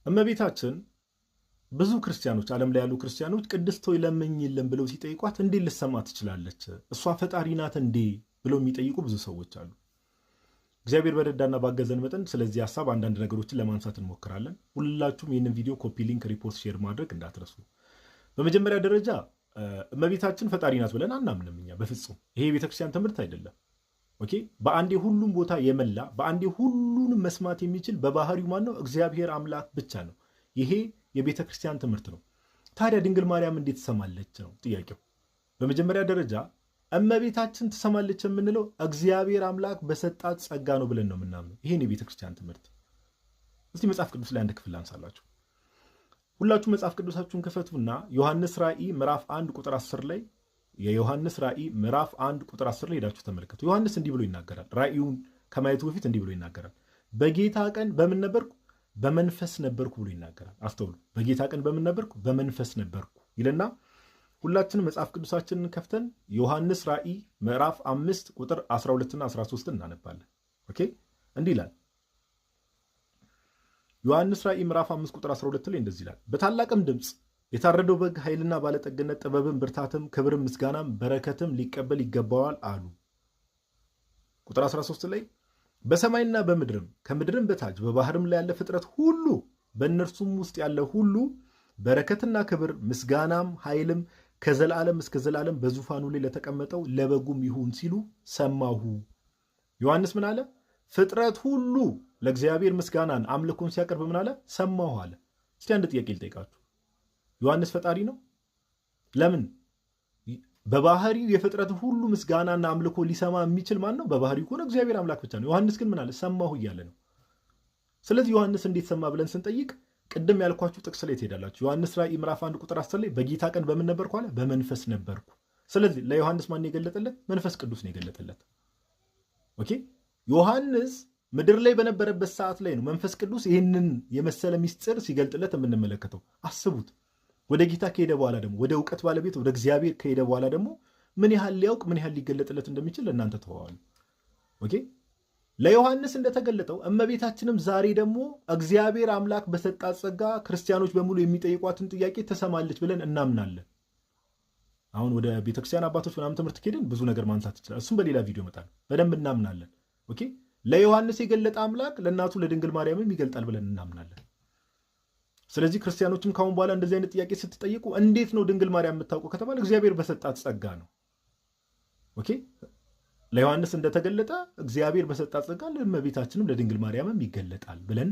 እመቤታችን ብዙ ክርስቲያኖች ዓለም ላይ ያሉ ክርስቲያኖች ቅድስት ሆይ ለምኝልን ብለው ሲጠይቋት እንዴት ልሰማ ትችላለች? እሷ ፈጣሪ ናት እንዴ ብለው የሚጠይቁ ብዙ ሰዎች አሉ። እግዚአብሔር በረዳና ባገዘን መጠን ስለዚህ ሐሳብ አንዳንድ ነገሮችን ለማንሳት እንሞክራለን። ሁላችሁም ይህንን ቪዲዮ ኮፒ ሊንክ፣ ሪፖስት፣ ሼር ማድረግ እንዳትረሱ። በመጀመሪያ ደረጃ እመቤታችን ፈጣሪ ናት ብለን አናምንም እኛ በፍጹም። ይሄ የቤተክርስቲያን ትምህርት አይደለም። ኦኬ፣ በአንዴ ሁሉም ቦታ የመላ በአንዴ ሁሉንም መስማት የሚችል በባህሪው ማን ነው? እግዚአብሔር አምላክ ብቻ ነው። ይሄ የቤተ ክርስቲያን ትምህርት ነው። ታዲያ ድንግል ማርያም እንዴት ትሰማለች ነው ጥያቄው። በመጀመሪያ ደረጃ እመቤታችን ትሰማለች የምንለው እግዚአብሔር አምላክ በሰጣት ጸጋ ነው ብለን ነው የምናምነው። ይሄን የቤተ ክርስቲያን ትምህርት። እስቲ መጽሐፍ ቅዱስ ላይ አንድ ክፍል አንሳላችሁ። ሁላችሁ መጽሐፍ ቅዱሳችሁን ክፈቱና ዮሐንስ ራእይ ምዕራፍ 1 ቁጥር 10 ላይ የዮሐንስ ራእይ ምዕራፍ 1 ቁጥር 10 ላይ ሄዳችሁ ተመልከቱ። ዮሐንስ እንዲህ ብሎ ይናገራል። ራእዩን ከማየቱ በፊት እንዲህ ብሎ ይናገራል። በጌታ ቀን በምን ነበርኩ? በመንፈስ ነበርኩ ብሎ ይናገራል። አስተውሉ። በጌታ ቀን በምን ነበርኩ? በመንፈስ ነበርኩ ይልና ሁላችንም መጽሐፍ ቅዱሳችንን ከፍተን ዮሐንስ ራእይ ምዕራፍ 5 ቁጥር 12 እና 13 እናነባለን። ኦኬ፣ እንዲህ ይላል። ዮሐንስ ራእይ ምዕራፍ 5 ቁጥር 12 ላይ እንደዚህ ይላል። በታላቅም ድምፅ የታረደው በግ ኃይልና ባለጠግነት፣ ጥበብም፣ ብርታትም፣ ክብርም፣ ምስጋናም፣ በረከትም ሊቀበል ይገባዋል አሉ። ቁጥር 13 ላይ በሰማይና በምድርም ከምድርም በታች በባህርም ላይ ያለ ፍጥረት ሁሉ በእነርሱም ውስጥ ያለ ሁሉ በረከትና ክብር ምስጋናም ኃይልም ከዘላለም እስከ ዘላለም በዙፋኑ ላይ ለተቀመጠው ለበጉም ይሁን ሲሉ ሰማሁ። ዮሐንስ ምን አለ? ፍጥረት ሁሉ ለእግዚአብሔር ምስጋናን አምልኮን ሲያቀርብ ምን አለ? ሰማሁ አለ። እስቲ አንድ ጥያቄ ልጠይቃችሁ። ዮሐንስ ፈጣሪ ነው? ለምን? በባህሪው የፍጥረት ሁሉ ምስጋናና አምልኮ ሊሰማ የሚችል ማን ነው? በባህሪው ከሆነ እግዚአብሔር አምላክ ብቻ ነው። ዮሐንስ ግን ምን አለ? ሰማሁ እያለ ነው። ስለዚህ ዮሐንስ እንዴት ሰማ ብለን ስንጠይቅ ቅድም ያልኳችሁ ጥቅስ ላይ ትሄዳላችሁ። ዮሐንስ ራእይ ምዕራፍ 1 ቁጥር 10 ላይ በጌታ ቀን በምን ነበርኩ አለ? በመንፈስ ነበርኩ። ስለዚህ ለዮሐንስ ማን የገለጠለት? መንፈስ ቅዱስ ነው የገለጠለት። ኦኬ፣ ዮሐንስ ምድር ላይ በነበረበት ሰዓት ላይ ነው መንፈስ ቅዱስ ይህንን የመሰለ ሚስጥር ሲገልጥለት የምንመለከተው። አስቡት። ወደ ጌታ ከሄደ በኋላ ደግሞ ወደ እውቀት ባለቤት ወደ እግዚአብሔር ከሄደ በኋላ ደግሞ ምን ያህል ሊያውቅ ምን ያህል ሊገለጥለት እንደሚችል እናንተ ተዋዋሉ። ኦኬ፣ ለዮሐንስ እንደተገለጠው እመቤታችንም ዛሬ ደግሞ እግዚአብሔር አምላክ በሰጣት ጸጋ ክርስቲያኖች በሙሉ የሚጠይቋትን ጥያቄ ተሰማለች ብለን እናምናለን። አሁን ወደ ቤተክርስቲያን አባቶች ምናምን ትምህርት ከሄድን ብዙ ነገር ማንሳት ይችላል። እሱም በሌላ ቪዲዮ ይመጣል። በደንብ እናምናለን። ኦኬ፣ ለዮሐንስ የገለጠ አምላክ ለእናቱ ለድንግል ማርያምም ይገልጣል ብለን እናምናለን። ስለዚህ ክርስቲያኖችም ካሁን በኋላ እንደዚህ አይነት ጥያቄ ስትጠይቁ እንዴት ነው ድንግል ማርያም የምታውቁ ከተባለ እግዚአብሔር በሰጣት ጸጋ ነው። ኦኬ፣ ለዮሐንስ እንደተገለጠ እግዚአብሔር በሰጣት ጸጋ ለእመቤታችንም ለድንግል ማርያምም ይገለጣል ብለን